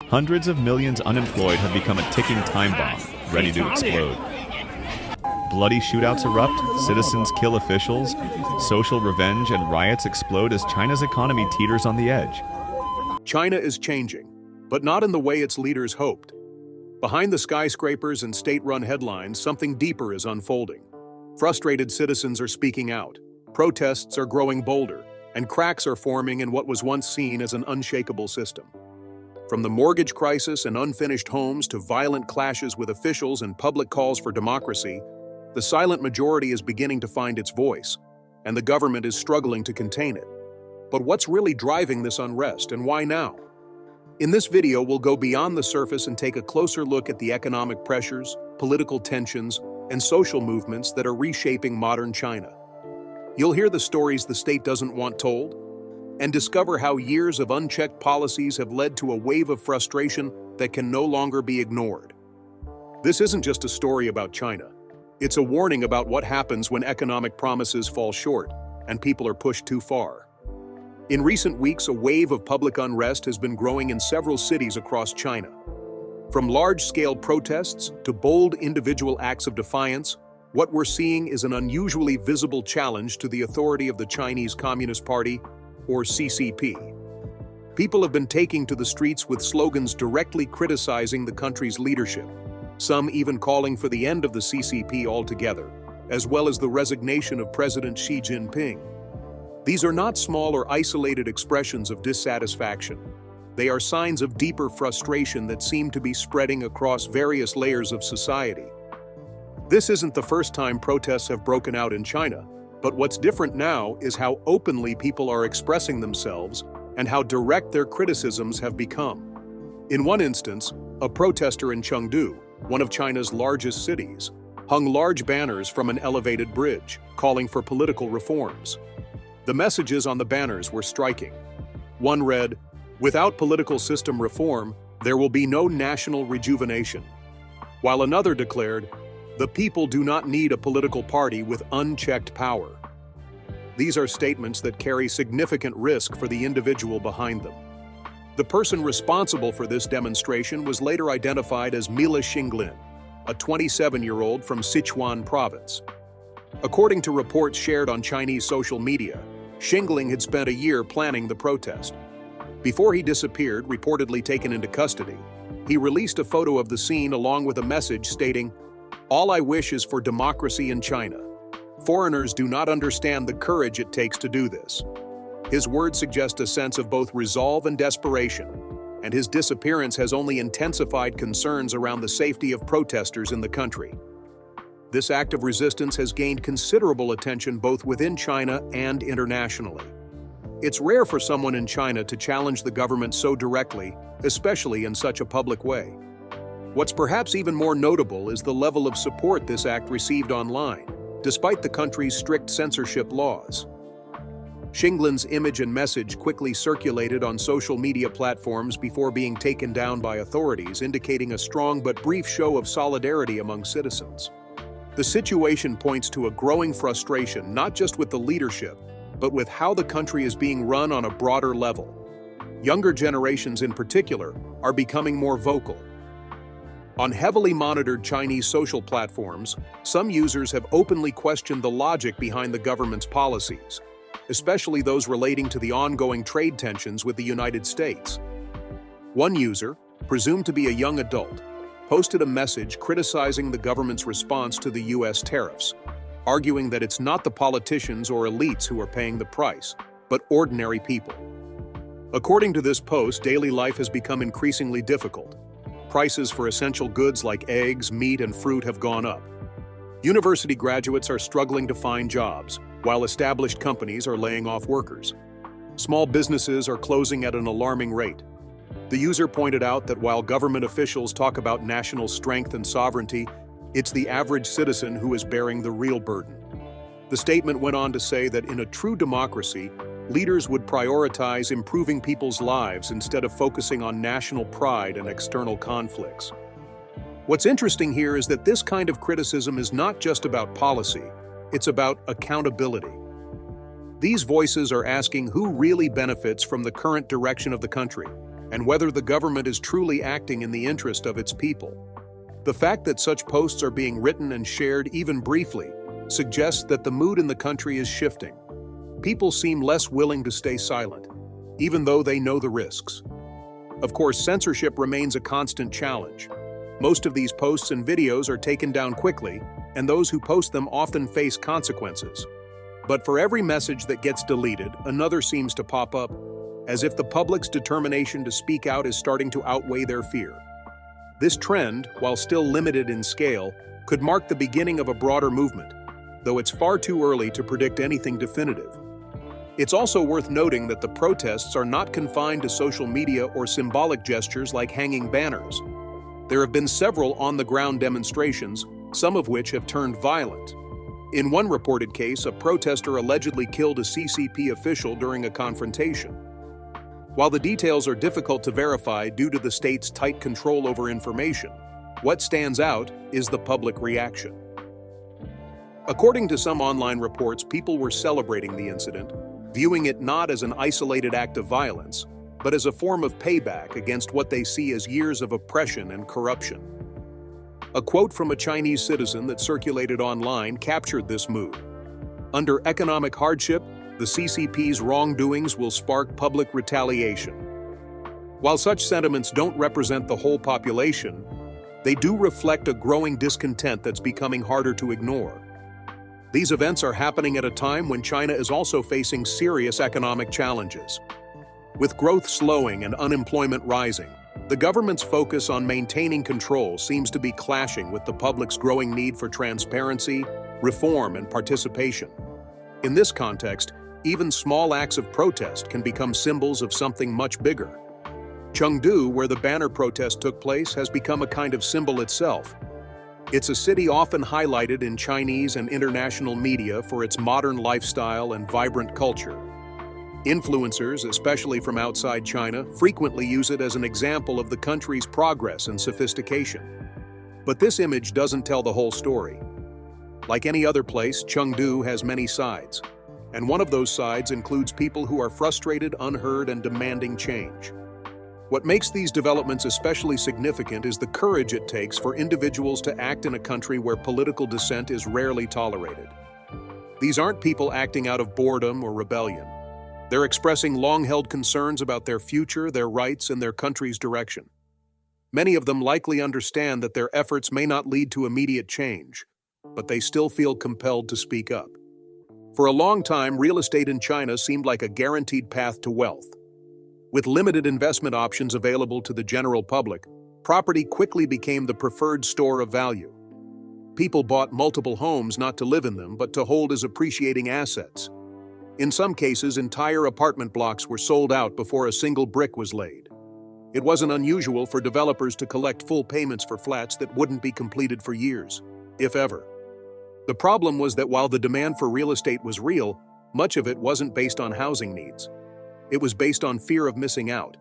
Hundreds of millions unemployed have become a ticking time bomb, ready to explode. Bloody shootouts erupt, citizens kill officials, social revenge and riots explode as China's economy teeters on the edge. China is changing, but not in the way its leaders hoped. Behind the skyscrapers and state-run headlines, something deeper is unfolding. Frustrated citizens are speaking out, protests are growing bolder, and cracks are forming in what was once seen as an unshakable system. From the mortgage crisis and unfinished homes to violent clashes with officials and public calls for democracy, the silent majority is beginning to find its voice, and the government is struggling to contain it. But what's really driving this unrest, and why now? In this video, we'll go beyond the surface and take a closer look at the economic pressures, political tensions, and social movements that are reshaping modern China. You'll hear the stories the state doesn't want told, and discover how years of unchecked policies have led to a wave of frustration that can no longer be ignored. This isn't just a story about China. It's a warning about what happens when economic promises fall short and people are pushed too far. In recent weeks, a wave of public unrest has been growing in several cities across China. From large-scale protests to bold individual acts of defiance, what we're seeing is an unusually visible challenge to the authority of the Chinese Communist Party, or CCP. People have been taking to the streets with slogans directly criticizing the country's leadership, some even calling for the end of the CCP altogether, as well as the resignation of President Xi Jinping. These are not small or isolated expressions of dissatisfaction. They are signs of deeper frustration that seem to be spreading across various layers of society. This isn't the first time protests have broken out in China, but what's different now is how openly people are expressing themselves and how direct their criticisms have become. In one instance, a protester in Chengdu, one of China's largest cities, hung large banners from an elevated bridge, calling for political reforms. The messages on the banners were striking. One read, "Without political system reform, there will be no national rejuvenation," while another declared, "The people do not need a political party with unchecked power." These are statements that carry significant risk for the individual behind them. The person responsible for this demonstration was later identified as Mila Xinglin, a 27-year-old from Sichuan province. According to reports shared on Chinese social media, Xingling had spent a year planning the protest. Before he disappeared, reportedly taken into custody, he released a photo of the scene along with a message stating, "All I wish is for democracy in China. Foreigners do not understand the courage it takes to do this." His words suggest a sense of both resolve and desperation, and his disappearance has only intensified concerns around the safety of protesters in the country. This act of resistance has gained considerable attention both within China and internationally. It's rare for someone in China to challenge the government so directly, especially in such a public way. What's perhaps even more notable is the level of support this act received online, despite the country's strict censorship laws. Xinglin's image and message quickly circulated on social media platforms before being taken down by authorities, indicating a strong but brief show of solidarity among citizens. The situation points to a growing frustration not just with the leadership, but with how the country is being run on a broader level. Younger generations in particular are becoming more vocal. On heavily monitored Chinese social platforms, some users have openly questioned the logic behind the government's policies, especially those relating to the ongoing trade tensions with the United States. One user, presumed to be a young adult, posted a message criticizing the government's response to the US tariffs, arguing that it's not the politicians or elites who are paying the price, but ordinary people. According to this post, daily life has become increasingly difficult. Prices for essential goods like eggs, meat, and fruit have gone up. University graduates are struggling to find jobs, while established companies are laying off workers. Small businesses are closing at an alarming rate. The user pointed out that while government officials talk about national strength and sovereignty, it's the average citizen who is bearing the real burden. The statement went on to say that in a true democracy, leaders would prioritize improving people's lives instead of focusing on national pride and external conflicts. What's interesting here is that this kind of criticism is not just about policy, it's about accountability. These voices are asking who really benefits from the current direction of the country. and whether the government is truly acting in the interest of its people. The fact that such posts are being written and shared even briefly suggests that the mood in the country is shifting. People seem less willing to stay silent, even though they know the risks. Of course, censorship remains a constant challenge. Most of these posts and videos are taken down quickly, and those who post them often face consequences. But for every message that gets deleted, another seems to pop up, as if the public's determination to speak out is starting to outweigh their fear. This trend, while still limited in scale, could mark the beginning of a broader movement, though it's far too early to predict anything definitive. It's also worth noting that the protests are not confined to social media or symbolic gestures like hanging banners. There have been several on-the-ground demonstrations, some of which have turned violent. In one reported case, a protester allegedly killed a CCP official during a confrontation. While the details are difficult to verify due to the state's tight control over information, what stands out is the public reaction. According to some online reports, people were celebrating the incident, viewing it not as an isolated act of violence, but as a form of payback against what they see as years of oppression and corruption. A quote from a Chinese citizen that circulated online captured this mood. "Under economic hardship, the CCP's wrongdoings will spark public retaliation." While such sentiments don't represent the whole population, they do reflect a growing discontent that's becoming harder to ignore. These events are happening at a time when China is also facing serious economic challenges. With growth slowing and unemployment rising, the government's focus on maintaining control seems to be clashing with the public's growing need for transparency, reform, and participation. In this context, even small acts of protest can become symbols of something much bigger. Chengdu, where the banner protest took place, has become a kind of symbol itself. It's a city often highlighted in Chinese and international media for its modern lifestyle and vibrant culture. Influencers, especially from outside China, frequently use it as an example of the country's progress and sophistication. But this image doesn't tell the whole story. Like any other place, Chengdu has many sides, and one of those sides includes people who are frustrated, unheard, and demanding change. What makes these developments especially significant is the courage it takes for individuals to act in a country where political dissent is rarely tolerated. These aren't people acting out of boredom or rebellion. They're expressing long-held concerns about their future, their rights, and their country's direction. Many of them likely understand that their efforts may not lead to immediate change, but they still feel compelled to speak up. For a long time, real estate in China seemed like a guaranteed path to wealth. With limited investment options available to the general public, property quickly became the preferred store of value. People bought multiple homes not to live in them, but to hold as appreciating assets. In some cases, entire apartment blocks were sold out before a single brick was laid. It wasn't unusual for developers to collect full payments for flats that wouldn't be completed for years, if ever. The problem was that while the demand for real estate was real, much of it wasn't based on housing needs. It was based on fear of missing out.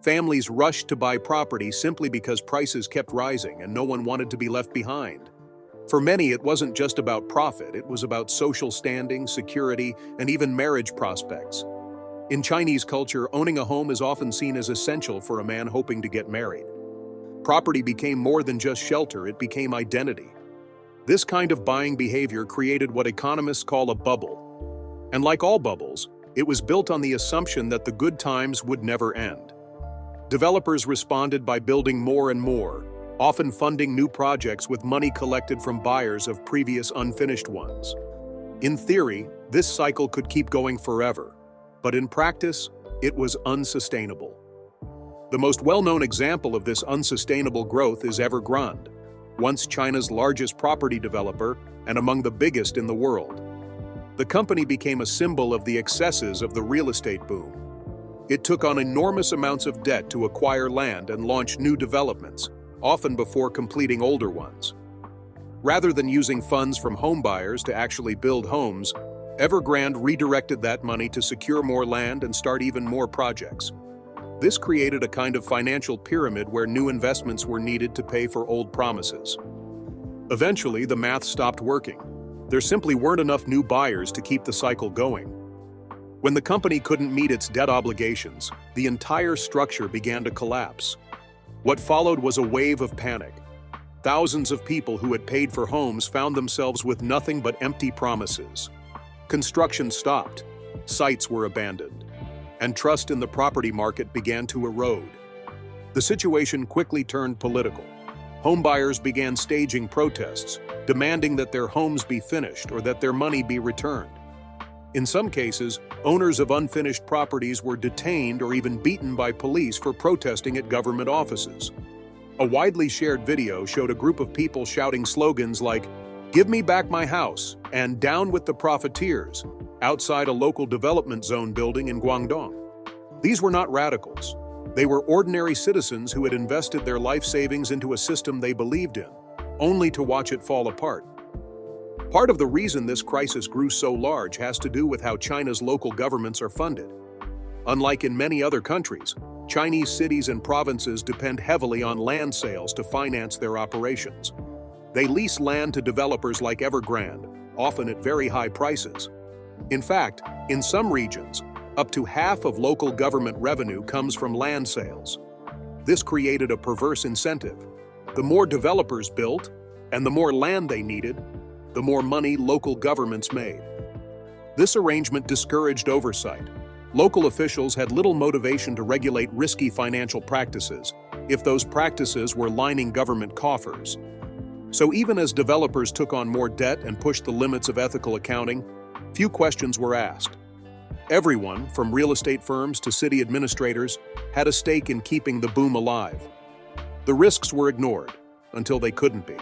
Families rushed to buy property simply because prices kept rising and no one wanted to be left behind. For many, it wasn't just about profit, it was about social standing, security, and even marriage prospects. In Chinese culture, owning a home is often seen as essential for a man hoping to get married. Property became more than just shelter, it became identity. This kind of buying behavior created what economists call a bubble. And like all bubbles, it was built on the assumption that the good times would never end. Developers responded by building more and more, often funding new projects with money collected from buyers of previous unfinished ones. In theory, this cycle could keep going forever, but in practice, it was unsustainable. The most well-known example of this unsustainable growth is Evergrande, once China's largest property developer and among the biggest in the world. The company became a symbol of the excesses of the real estate boom. It took on enormous amounts of debt to acquire land and launch new developments, often before completing older ones. Rather than using funds from homebuyers to actually build homes, Evergrande redirected that money to secure more land and start even more projects. This created a kind of financial pyramid where new investments were needed to pay for old promises. Eventually, the math stopped working. There simply weren't enough new buyers to keep the cycle going. When the company couldn't meet its debt obligations, the entire structure began to collapse. What followed was a wave of panic. Thousands of people who had paid for homes found themselves with nothing but empty promises. Construction stopped, sites were abandoned, and trust in the property market began to erode. The situation quickly turned political. Homebuyers began staging protests, demanding that their homes be finished or that their money be returned. In some cases, owners of unfinished properties were detained or even beaten by police for protesting at government offices. A widely shared video showed a group of people shouting slogans like, "Give me back my house," and "Down with the profiteers," outside a local development zone building in Guangdong. These were not radicals. They were ordinary citizens who had invested their life savings into a system they believed in, only to watch it fall apart. Part of the reason this crisis grew so large has to do with how China's local governments are funded. Unlike in many other countries, Chinese cities and provinces depend heavily on land sales to finance their operations. They lease land to developers like Evergrande, often at very high prices. In fact, in some regions, up to half of local government revenue comes from land sales. This created a perverse incentive. The more developers built, and the more land they needed, the more money local governments made. This arrangement discouraged oversight. Local officials had little motivation to regulate risky financial practices if those practices were lining government coffers. So even as developers took on more debt and pushed the limits of ethical accounting, few questions were asked. Everyone, from real estate firms to city administrators, had a stake in keeping the boom alive. The risks were ignored until they couldn't be.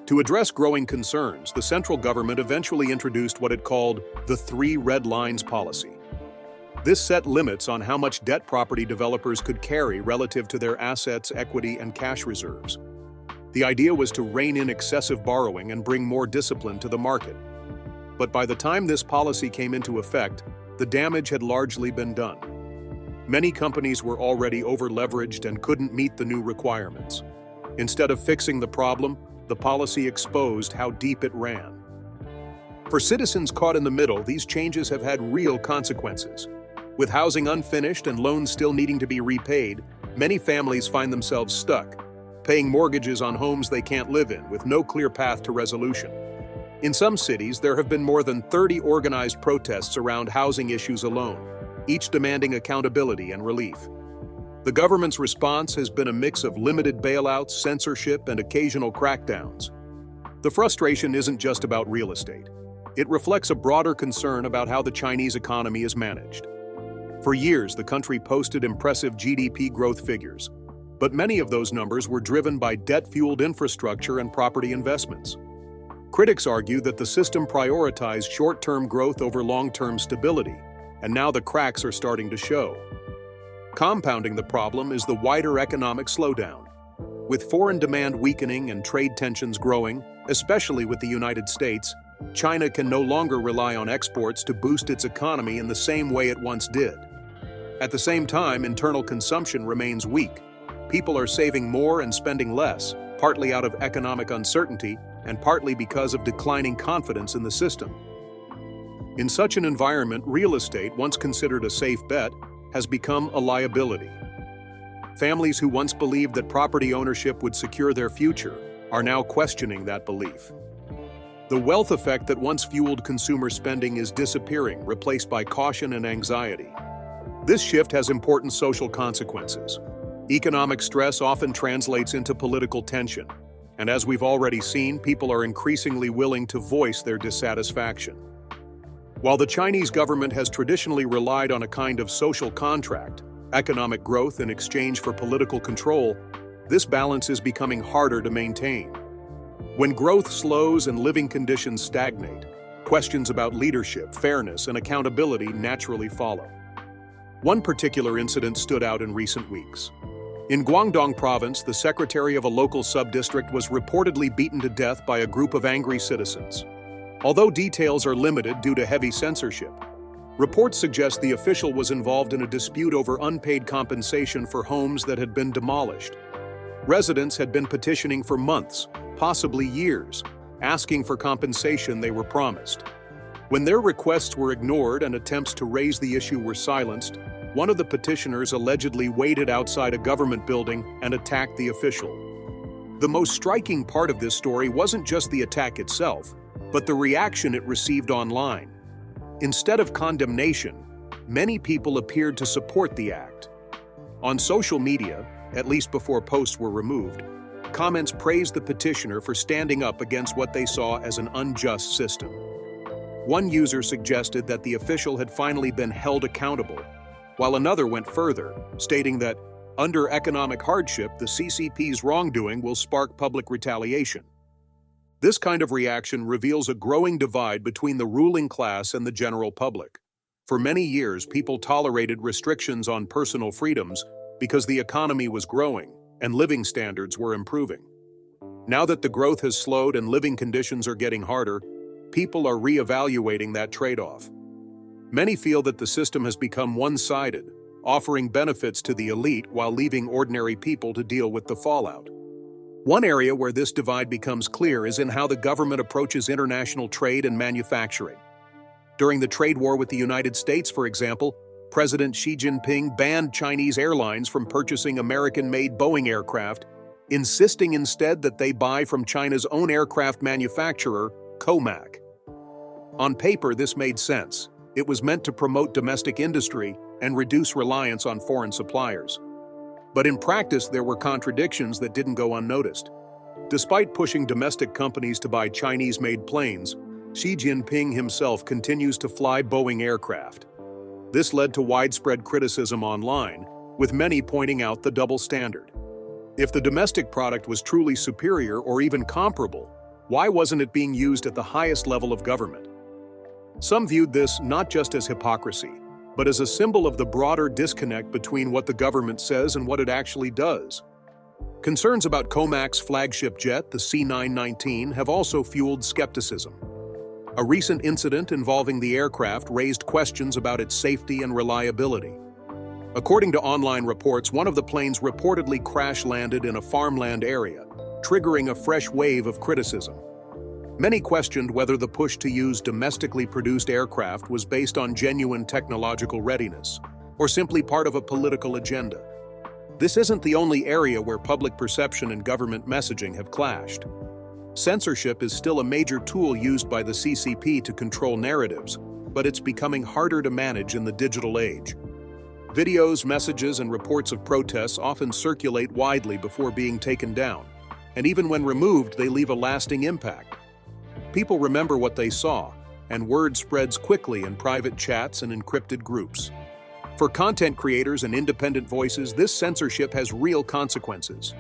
To address growing concerns, the central government eventually introduced what it called the 3 red lines policy. This set limits on how much debt property developers could carry relative to their assets, equity, and cash reserves. The idea was to rein in excessive borrowing and bring more discipline to the market. But by the time this policy came into effect, the damage had largely been done. Many companies were already over-leveraged and couldn't meet the new requirements. Instead of fixing the problem, the policy exposed how deep it ran. For citizens caught in the middle, these changes have had real consequences. With housing unfinished and loans still needing to be repaid, many families find themselves stuck, paying mortgages on homes they can't live in with no clear path to resolution. In some cities, there have been more than 30 organized protests around housing issues alone, each demanding accountability and relief. The government's response has been a mix of limited bailouts, censorship, and occasional crackdowns. The frustration isn't just about real estate. It reflects a broader concern about how the Chinese economy is managed. For years, the country posted impressive GDP growth figures, but many of those numbers were driven by debt-fueled infrastructure and property investments. Critics argue that the system prioritized short-term growth over long-term stability, and now the cracks are starting to show. Compounding the problem is the wider economic slowdown. With foreign demand weakening and trade tensions growing, especially with the United States, China can no longer rely on exports to boost its economy in the same way it once did. At the same time, internal consumption remains weak. People are saving more and spending less, partly out of economic uncertainty and partly because of declining confidence in the system. In such an environment, real estate, once considered a safe bet, has become a liability. Families who once believed that property ownership would secure their future are now questioning that belief. The wealth effect that once fueled consumer spending is disappearing, replaced by caution and anxiety. This shift has important social consequences. Economic stress often translates into political tension, and as we've already seen, people are increasingly willing to voice their dissatisfaction. While the Chinese government has traditionally relied on a kind of social contract, economic growth in exchange for political control, this balance is becoming harder to maintain. When growth slows and living conditions stagnate, questions about leadership, fairness, and accountability naturally follow. One particular incident stood out in recent weeks. In Guangdong province, the secretary of a local sub-district was reportedly beaten to death by a group of angry citizens. Although details are limited due to heavy censorship, reports suggest the official was involved in a dispute over unpaid compensation for homes that had been demolished. Residents had been petitioning for months, possibly years, asking for compensation they were promised. When their requests were ignored and attempts to raise the issue were silenced, one of the petitioners allegedly waited outside a government building and attacked the official. The most striking part of this story wasn't just the attack itself, but the reaction it received online. Instead of condemnation, many people appeared to support the act. On social media, at least before posts were removed, comments praised the petitioner for standing up against what they saw as an unjust system. One user suggested that the official had finally been held accountable, while another went further, stating that, under economic hardship, the CCP's wrongdoing will spark public retaliation. This kind of reaction reveals a growing divide between the ruling class and the general public. For many years, people tolerated restrictions on personal freedoms because the economy was growing and living standards were improving. Now that the growth has slowed and living conditions are getting harder, people are re-evaluating that trade-off. Many feel that the system has become one-sided, offering benefits to the elite while leaving ordinary people to deal with the fallout. One area where this divide becomes clear is in how the government approaches international trade and manufacturing. During the trade war with the United States, for example, President Xi Jinping banned Chinese airlines from purchasing American-made Boeing aircraft, insisting instead that they buy from China's own aircraft manufacturer, COMAC. On paper, this made sense. It was meant to promote domestic industry and reduce reliance on foreign suppliers. But in practice, there were contradictions that didn't go unnoticed. Despite pushing domestic companies to buy Chinese-made planes, Xi Jinping himself continues to fly Boeing aircraft. This led to widespread criticism online, with many pointing out the double standard. If the domestic product was truly superior or even comparable, why wasn't it being used at the highest level of government? Some viewed this not just as hypocrisy, but as a symbol of the broader disconnect between what the government says and what it actually does. Concerns about COMAC's flagship jet, the C-919, have also fueled skepticism. A recent incident involving the aircraft raised questions about its safety and reliability. According to online reports, one of the planes reportedly crash-landed in a farmland area, triggering a fresh wave of criticism. Many questioned whether the push to use domestically produced aircraft was based on genuine technological readiness, or simply part of a political agenda. This isn't the only area where public perception and government messaging have clashed. Censorship is still a major tool used by the CCP to control narratives, but it's becoming harder to manage in the digital age. Videos, messages, and reports of protests often circulate widely before being taken down, and even when removed, they leave a lasting impact. People remember what they saw, and word spreads quickly in private chats and encrypted groups. For content creators and independent voices, this censorship has real consequences.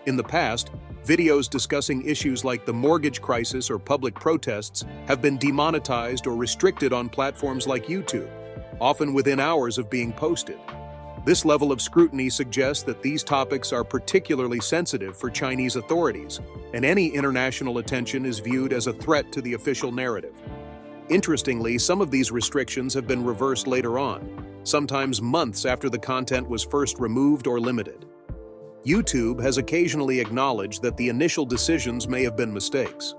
In the past, videos discussing issues like the mortgage crisis or public protests have been demonetized or restricted on platforms like YouTube, often within hours of being posted. This level of scrutiny suggests that these topics are particularly sensitive for Chinese authorities, and any international attention is viewed as a threat to the official narrative. Interestingly, some of these restrictions have been reversed later on, sometimes months after the content was first removed or limited. YouTube has occasionally acknowledged that the initial decisions may have been mistakes.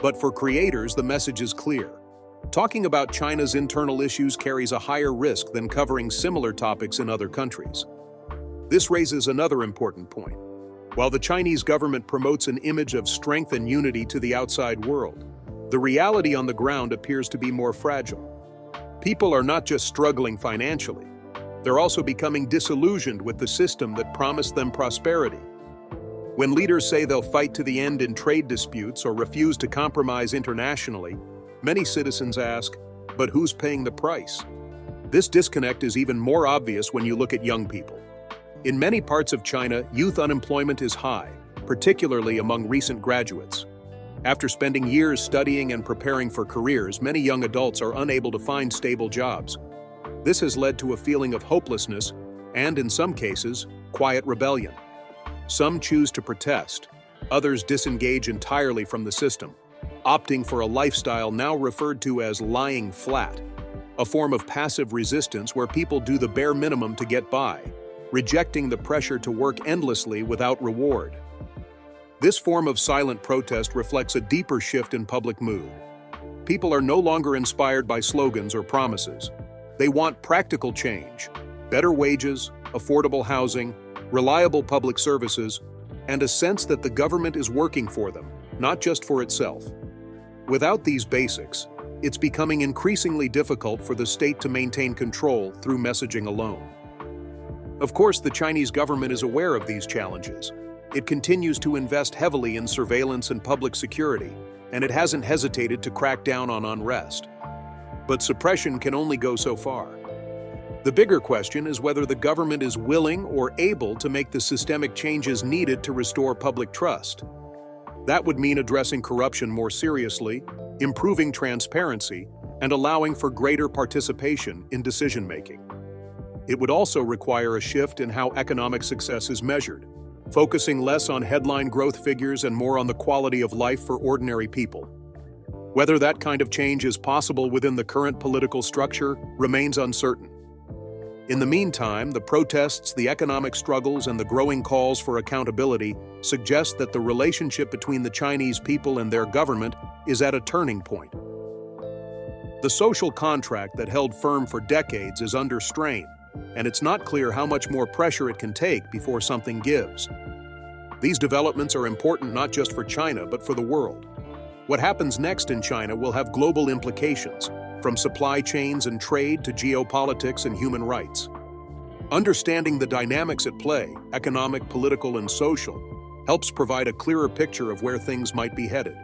But for creators, the message is clear. Talking about China's internal issues carries a higher risk than covering similar topics in other countries. This raises another important point. While the Chinese government promotes an image of strength and unity to the outside world, the reality on the ground appears to be more fragile. People are not just struggling financially, they're also becoming disillusioned with the system that promised them prosperity. When leaders say they'll fight to the end in trade disputes or refuse to compromise internationally, many citizens ask, but who's paying the price? This disconnect is even more obvious when you look at young people. In many parts of China, youth unemployment is high, particularly among recent graduates. After spending years studying and preparing for careers, many young adults are unable to find stable jobs. This has led to a feeling of hopelessness and, in some cases, quiet rebellion. Some choose to protest, others disengage entirely from the system, opting for a lifestyle now referred to as lying flat, a form of passive resistance where people do the bare minimum to get by, rejecting the pressure to work endlessly without reward. This form of silent protest reflects a deeper shift in public mood. People are no longer inspired by slogans or promises. They want practical change, better wages, affordable housing, reliable public services, and a sense that the government is working for them, not just for itself. Without these basics, it's becoming increasingly difficult for the state to maintain control through messaging alone. Of course, the Chinese government is aware of these challenges. It continues to invest heavily in surveillance and public security, and it hasn't hesitated to crack down on unrest. But suppression can only go so far. The bigger question is whether the government is willing or able to make the systemic changes needed to restore public trust. That would mean addressing corruption more seriously, improving transparency, and allowing for greater participation in decision-making. It would also require a shift in how economic success is measured, focusing less on headline growth figures and more on the quality of life for ordinary people. Whether that kind of change is possible within the current political structure remains uncertain. In the meantime, the protests, the economic struggles, and the growing calls for accountability suggest that the relationship between the Chinese people and their government is at a turning point. The social contract that held firm for decades is under strain, and it's not clear how much more pressure it can take before something gives. These developments are important not just for China, but for the world. What happens next in China will have global implications, from supply chains and trade to geopolitics and human rights. Understanding the dynamics at play, economic, political, and social, helps provide a clearer picture of where things might be headed.